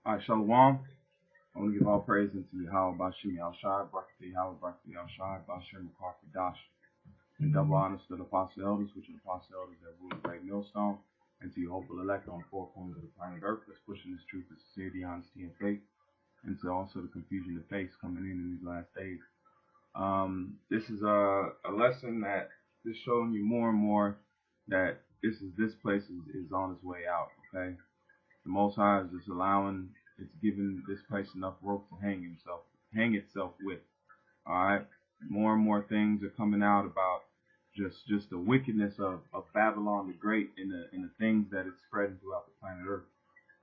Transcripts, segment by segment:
All right, Shalom. I want to give all praise unto Yahweh Bashim Yahshai, Barakatah Yahweh, Barakatah Yahshai, Bashem Dash, and double honors to the apostle elders, which are the apostle elders that rule the great millstone, and to your hopeful elect on the four corners of the planet Earth that's pushing this truth of sincerity, honesty, and faith, and to also the confusion of faith coming in these last days. This is a lesson that is showing you more and more that this place is on its way out. Okay, the Most High is just allowing, it's giving this place enough rope to hang itself with. All right, more and more things are coming out about just the wickedness of Babylon the Great and the things that it's spreading throughout the planet Earth.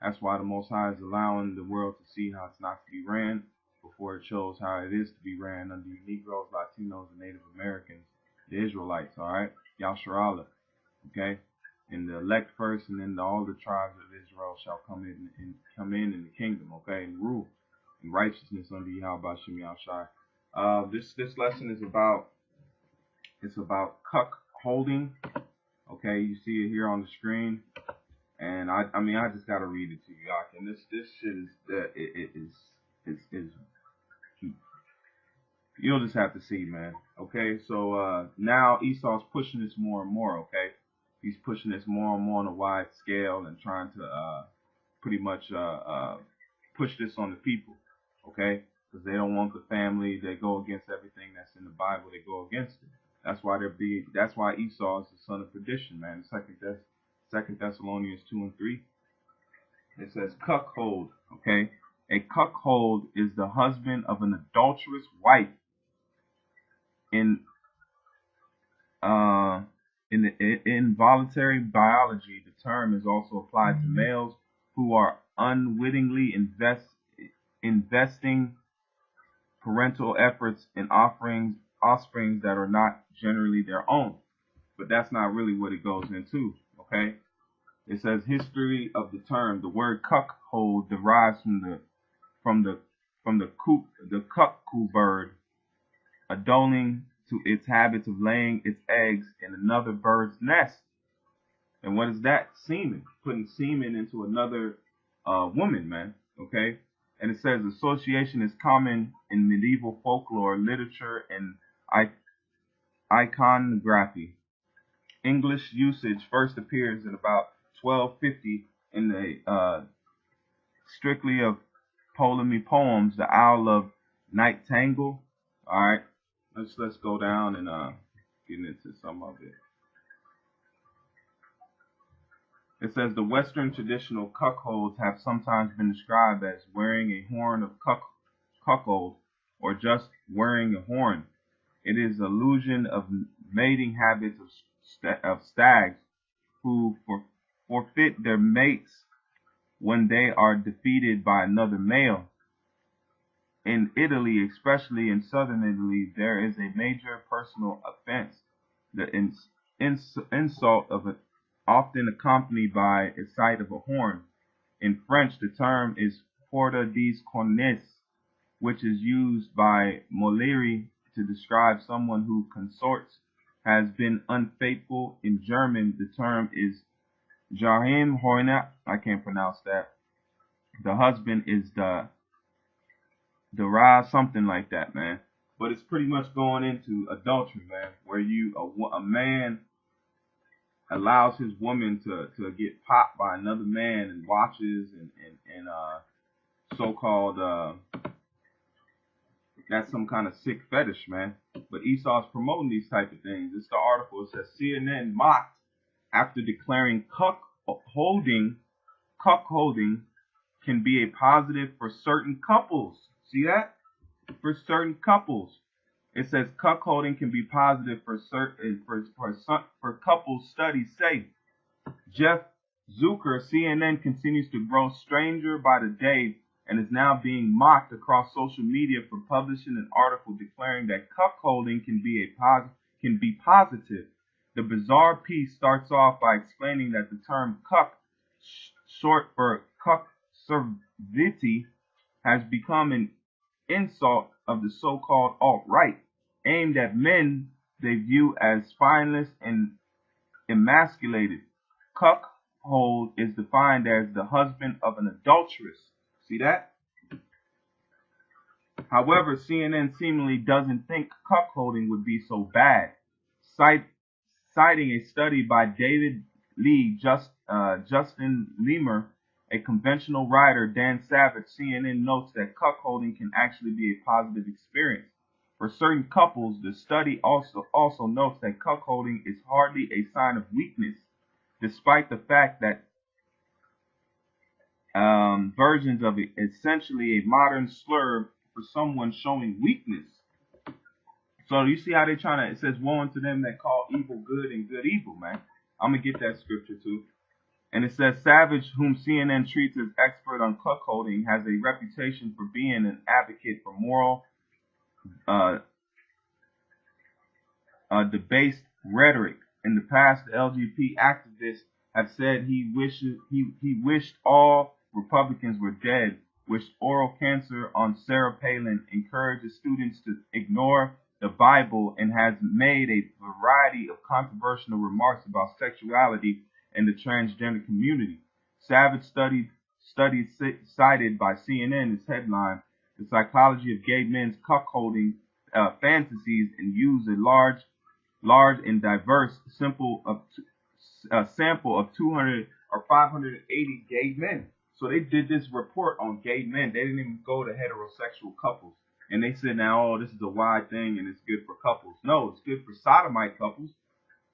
That's why the Most High is allowing the world to see how it's not to be ran before it shows how it is to be ran under Negroes, Latinos, and Native Americans, the Israelites. All right, Yasharala. Okay, and the elect first, and then all the tribes of Israel shall come in the kingdom. Okay, and rule in righteousness under Yahweh Bashim Yahshai. This lesson is about cuckolding. Okay, you see it here on the screen, and I mean I just gotta read it to you, y'all. And this shit is you'll just have to see, man. Okay, so now Esau's pushing this more and more. Okay, he's pushing this more and more on a wide scale and trying to pretty much push this on the people. Okay, because they don't want the family. They go against everything that's in the Bible. They go against it. That's why Esau is the son of perdition, man. Second Thessalonians 2:3. It says cuckold. Okay, a cuckold is the husband of an adulterous wife. In the involuntary biology, the term is also applied to males who are unwittingly investing parental efforts in offsprings that are not generally their own. But that's not really what it goes into. Okay, it says history of the term. The word cuckold derives from the cuckoo bird, adulting to its habits of laying its eggs in another bird's nest. And what is that? Semen. Putting semen into another woman, man. Okay? And it says association is common in medieval folklore, literature, and iconography. English usage first appears in about 1250 in the strictly of Ptolemy poems, The Owl of Nightangle. All right, let's go down and get into some of it. It says the Western traditional cuckolds have sometimes been described as wearing a horn of cuckold or just wearing a horn. It is illusion of mating habits of stags who forfeit their mates when they are defeated by another male. In Italy, especially in southern Italy, there is a major personal offense. The insult of it often accompanied by a sight of a horn. In French, the term is porte des cornes, which is used by Molière to describe someone who consorts has been unfaithful. In German, the term is Geheimhorner. I can't pronounce that. The husband is the Raz, something like that, man. But it's pretty much going into adultery, man, where a man allows his woman to get popped by another man and watches and so-called that's some kind of sick fetish, man. But Esau's promoting these type of things. It's the article. It says CNN mocked after declaring cuckolding can be a positive for certain couples. See that? For certain couples. It says cuckolding can be positive for couples. Studies say. Jeff Zucker, CNN continues to grow stranger by the day and is now being mocked across social media for publishing an article declaring that cuckolding can be positive. The bizarre piece starts off by explaining that the term cuck, short for cuck servity, has become an insult of the so-called alt-right, aimed at men they view as spineless and emasculated. Cuckold is defined as the husband of an adulteress. See that? However, CNN seemingly doesn't think cuckolding would be so bad, citing a study by David Lee, Justin Lemur, a conventional writer. Dan Savage. CNN notes that cuckolding can actually be a positive experience. For certain couples, the study also notes that cuckolding is hardly a sign of weakness, despite the fact that versions of it essentially a modern slur for someone showing weakness. So you see how they trying to, it says, woe unto them that call evil good and good evil, man. I'm going to get that scripture too. And it says, Savage, whom CNN treats as expert on cuckolding, has a reputation for being an advocate for moral, debased rhetoric. In the past, the LGBT activists have said he wished all Republicans were dead, wished oral cancer on Sarah Palin, encourages students to ignore the Bible, and has made a variety of controversial remarks about sexuality and the transgender community. Savage studies cited by CNN is headline, The Psychology of Gay Men's Cuckolding Fantasies, and used a large and diverse sample of 200 or 580 gay men. So they did this report on gay men. They didn't even go to heterosexual couples. And they said now, oh, this is a wide thing and it's good for couples. No, it's good for sodomite couples,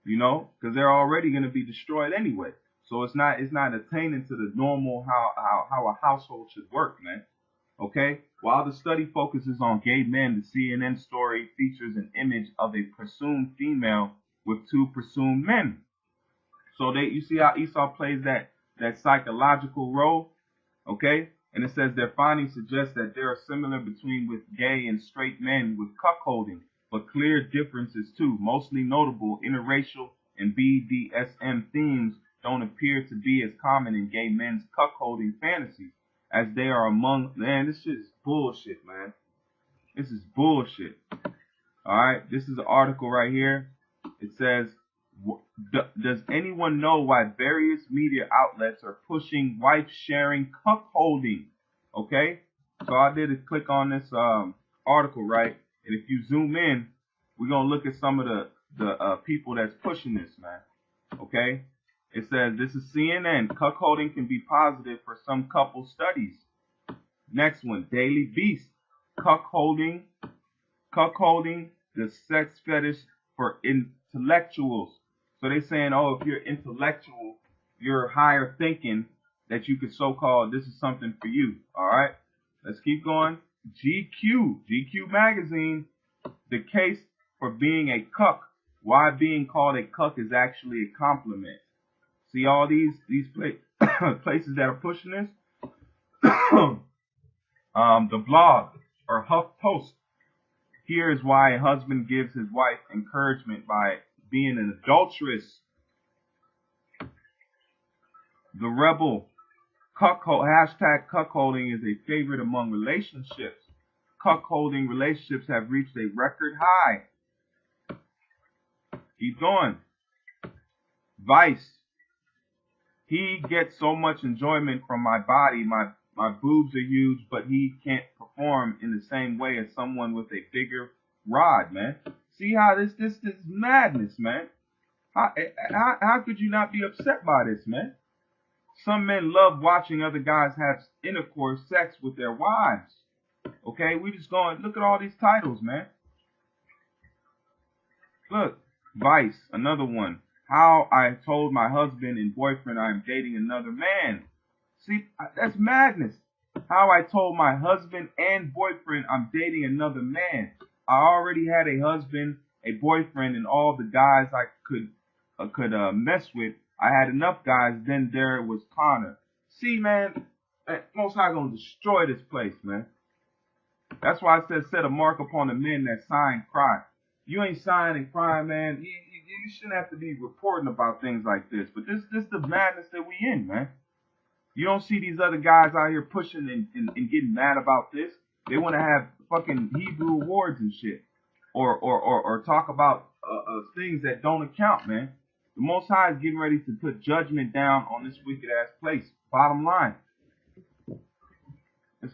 you know, because they're already going to be destroyed anyway. So it's not attaining to the normal how a household should work, man. Okay? While the study focuses on gay men, the CNN story features an image of a presumed female with two presumed men. So you see how Esau plays that psychological role, okay? And it says their findings suggest that there are similar between with gay and straight men with cuckolding, but clear differences too. Mostly notable, interracial and BDSM themes don't appear to be as common in gay men's cuckolding fantasies, as they are among, man, this shit is bullshit, man. This is bullshit. All right, this is an article right here. It says, does anyone know why various media outlets are pushing wife-sharing cuckolding? Okay, so I did a click on this article, right? And if you zoom in, we're gonna look at some of the people that's pushing this, man. Okay, it says this is CNN. Cuckolding can be positive for some couple studies. Next one, Daily Beast. Cuckolding, the sex fetish for intellectuals. So they're saying, oh, if you're intellectual, you're higher thinking, that you could so-called, this is something for you. All right, let's keep going. GQ magazine, the case for being a cuck. Why being called a cuck is actually a compliment. See all these places that are pushing this? The blog or HuffPost. Here is why a husband gives his wife encouragement by being an adulteress. The Rebel, hashtag cuckolding is a favorite among relationships. Cuckolding relationships have reached a record high. Keep going. Vice. He gets so much enjoyment from my body. My boobs are huge, but he can't perform in the same way as someone with a bigger rod, man. See how this is madness, man. How could you not be upset by this, man? Some men love watching other guys have intercourse, sex with their wives. Okay, we just going, look at all these titles, man. Look, Vice, another one. How I told my husband and boyfriend I am dating another man. See, that's madness. How I told my husband and boyfriend I'm dating another man. I already had a husband, a boyfriend, and all the guys I could mess with. I had enough guys. Then there was Connor. See, man, Most High gonna destroy this place, man. That's why I said set a mark upon the men that sign cry. You ain't signing crying, man. You shouldn't have to be reporting about things like this. But this the madness that we in, man. You don't see these other guys out here pushing and getting mad about this. They want to have fucking Hebrew awards and shit, or talk about things that don't account, man. The Most High is getting ready to put judgment down on this wicked ass place. Bottom line.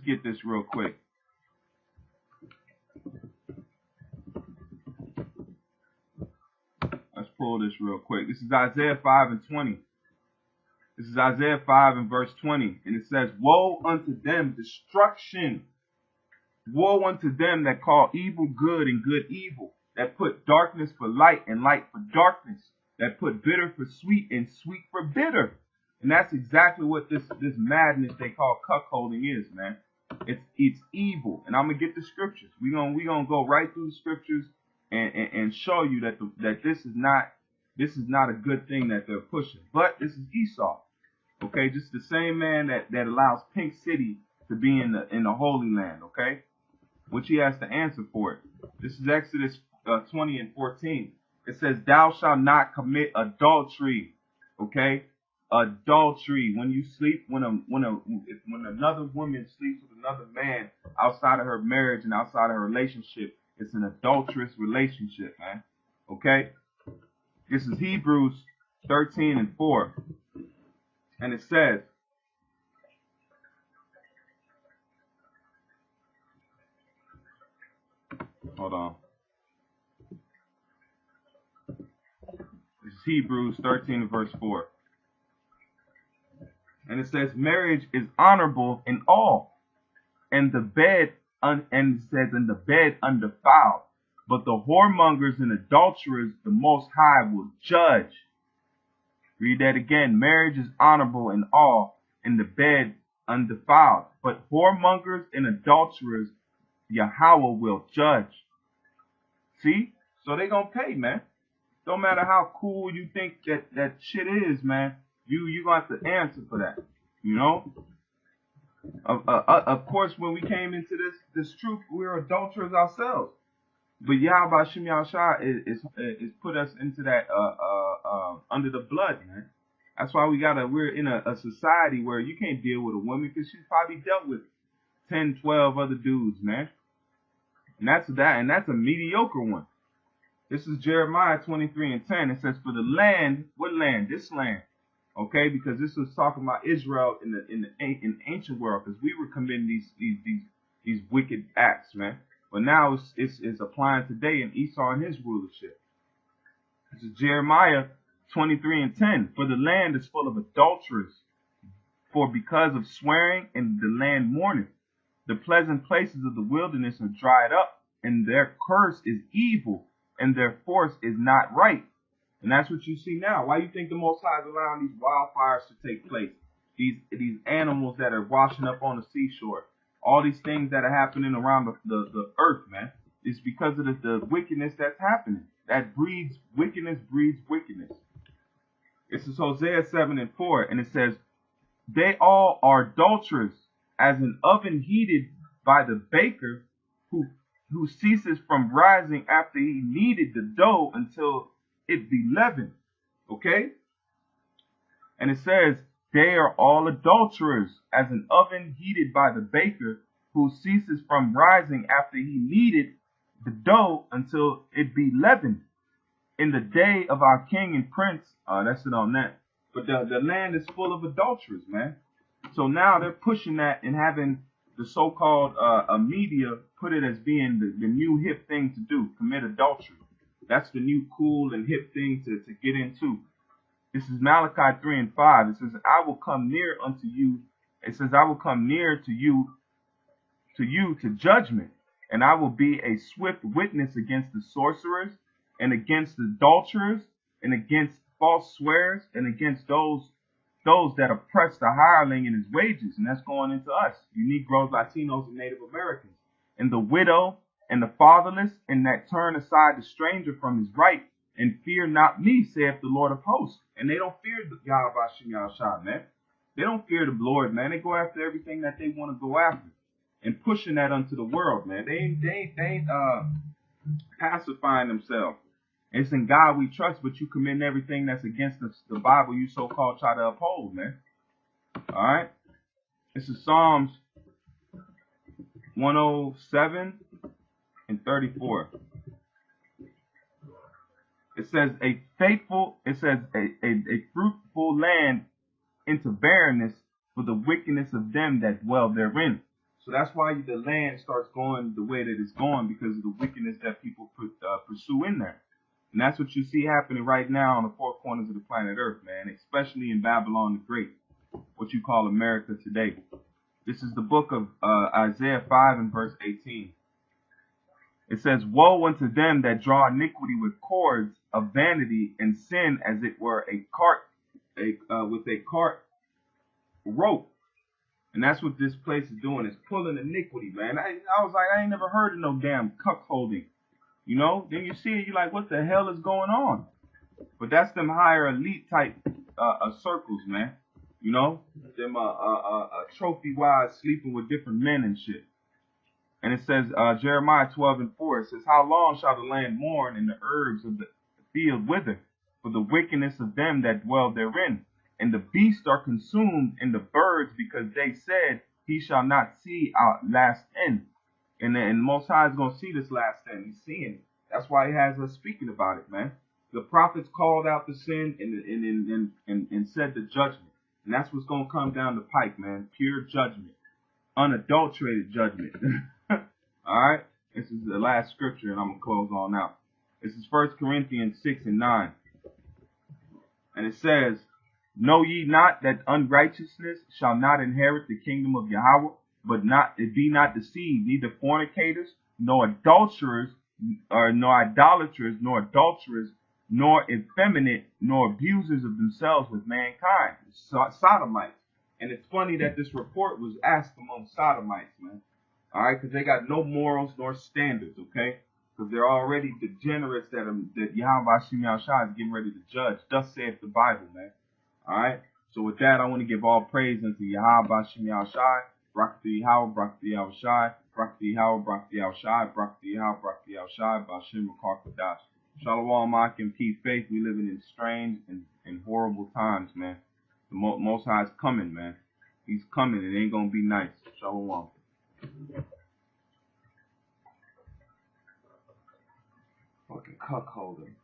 get this real quick. Let's pull this real quick. This is Isaiah 5 and 20. This is Isaiah 5 and verse 20. And it says, woe unto them, destruction. Woe unto them that call evil good and good evil, that put darkness for light and light for darkness, that put bitter for sweet and sweet for bitter. And that's exactly what this madness they call cuckolding is, man. It's evil. And I'm gonna get the scriptures. We gonna go right through the scriptures and show you that this is not a good thing that they're pushing. But this is Esau. Okay, just the same man that allows Pink City to be in the Holy Land, okay? Which he has to answer for it. This is Exodus 20 and 14. It says, thou shalt not commit adultery. Okay? Adultery. When you sleep, when another woman sleeps with another man outside of her marriage and outside of her relationship, it's an adulterous relationship, man. Okay? This is Hebrews 13 and 4. And it says, hold on. This is Hebrews 13 verse 4. And it says, marriage is honorable in all, and the bed and it says, in the bed undefiled. But the whoremongers and adulterers the Most High will judge. Read that again. Marriage is honorable in all, and the bed undefiled. But whoremongers and adulterers Yahweh will judge. See? So they gonna pay, man. Don't matter how cool you think that shit is, man. You gonna have to answer for that. You know? Of course, when we came into this truth, we were adulterers ourselves. But Yahweh Shem Yahushua is put us into that under the blood, man. That's why we're in a society where you can't deal with a woman because she's probably dealt with 10, 12 other dudes, man. And that's a mediocre one. This is Jeremiah 23 and 10. It says, for the land, what land? This land. Okay, because this was talking about Israel in the ancient world, because we were committing these wicked acts, man. But now it's applying today in Esau and his rulership. This is Jeremiah 23 and 10. For the land is full of adulterers, for because of swearing and the land mourneth. The pleasant places of the wilderness are dried up, and their curse is evil, and their force is not right. And that's what you see now. Why do you think the Most High is allowing these wildfires to take place? These animals that are washing up on the seashore. All these things that are happening around the earth, man. It's because of the wickedness that's happening. That breeds wickedness. This is Hosea 7 and 4. And it says, they all are adulterers, as an oven heated by the baker, who ceases from rising after he kneaded the dough until it be leavened. Okay? And it says, they are all adulterers, as an oven heated by the baker, who ceases from rising after he kneaded the dough until it be leavened. In the day of our king and prince, that's it on that. But the land is full of adulterers, man. So now they're pushing that and having the so-called media put it as being the new hip thing to do, commit adultery. That's the new cool and hip thing to get into. This is Malachi 3 and 5. It says, I will come near unto you. It says, I will come near to you to judgment, and I will be a swift witness against the sorcerers, and against the adulterers, and against false swearers, and against those that oppress the hireling in his wages. And that's going into us, you Negroes, Latinos, and Native Americans. And the widow and the fatherless, and that turn aside the stranger from his right, and fear not me, saith the Lord of hosts. And they don't fear Yahweh Shem Yahushua, man. They don't fear the Lord, man. They go after everything that they want to go after, and pushing that unto the world, man. They ain't pacifying themselves. It's in God we trust, but you commit everything that's against the Bible you so-called try to uphold, man. All right? This is Psalms 107 and 34. It says a fruitful land into barrenness for the wickedness of them that dwell therein. So that's why the land starts going the way that it's going, because of the wickedness that people pursue in there. And that's what you see happening right now on the four corners of the planet Earth, man, especially in Babylon the Great, what you call America today. This is the book of Isaiah 5 and verse 18. It says, "Woe unto them that draw iniquity with cords of vanity, and sin as it were with a cart rope." And that's what this place is doing, is pulling iniquity, man. I was like, I ain't never heard of no damn cuckolding. You know? Then you see it, you're like, what the hell is going on? But that's them higher elite type circles, man. You know? Them trophy-wise sleeping with different men and shit. And it says, Jeremiah 12 and 4, it says, "How long shall the land mourn and the herbs of the field wither for the wickedness of them that dwell therein? And the beasts are consumed and the birds, because they said, he shall not see our last end." And Most High is going to see this last end. He's seeing it. That's why he has us speaking about it, man. The prophets called out the sin and said the judgment. And that's what's going to come down the pike, man. Pure judgment. Unadulterated judgment. Alright? This is the last scripture, and I'm going to close on out. This is 1 Corinthians 6 and 9. And it says, "Know ye not that unrighteousness shall not inherit the kingdom of Yahweh? But be not deceived, neither fornicators, nor adulterers, nor idolaters, nor adulterers, nor effeminate, nor abusers of themselves with mankind." Sodomites. And it's funny that this report was asked among sodomites, man. Alright, because they got no morals nor standards, okay? Because they're already degenerates that Yahweh Hashem Yahushua is getting ready to judge. Thus saith the Bible, man. Alright? So with that, I want to give all praise unto Yahweh Hashem Yahushua. Barak Yahweh, Barak Yahushua, Barak Yahweh, Barak Yahushua, Barak Yahweh, Barak Yahushua, Bashim Makar. Shalom, Mak, and peace, faith. We living in strange and horrible times, man. The Most High is coming, man. He's coming. It ain't gonna be nice. Shalom. Fucking cuckolding.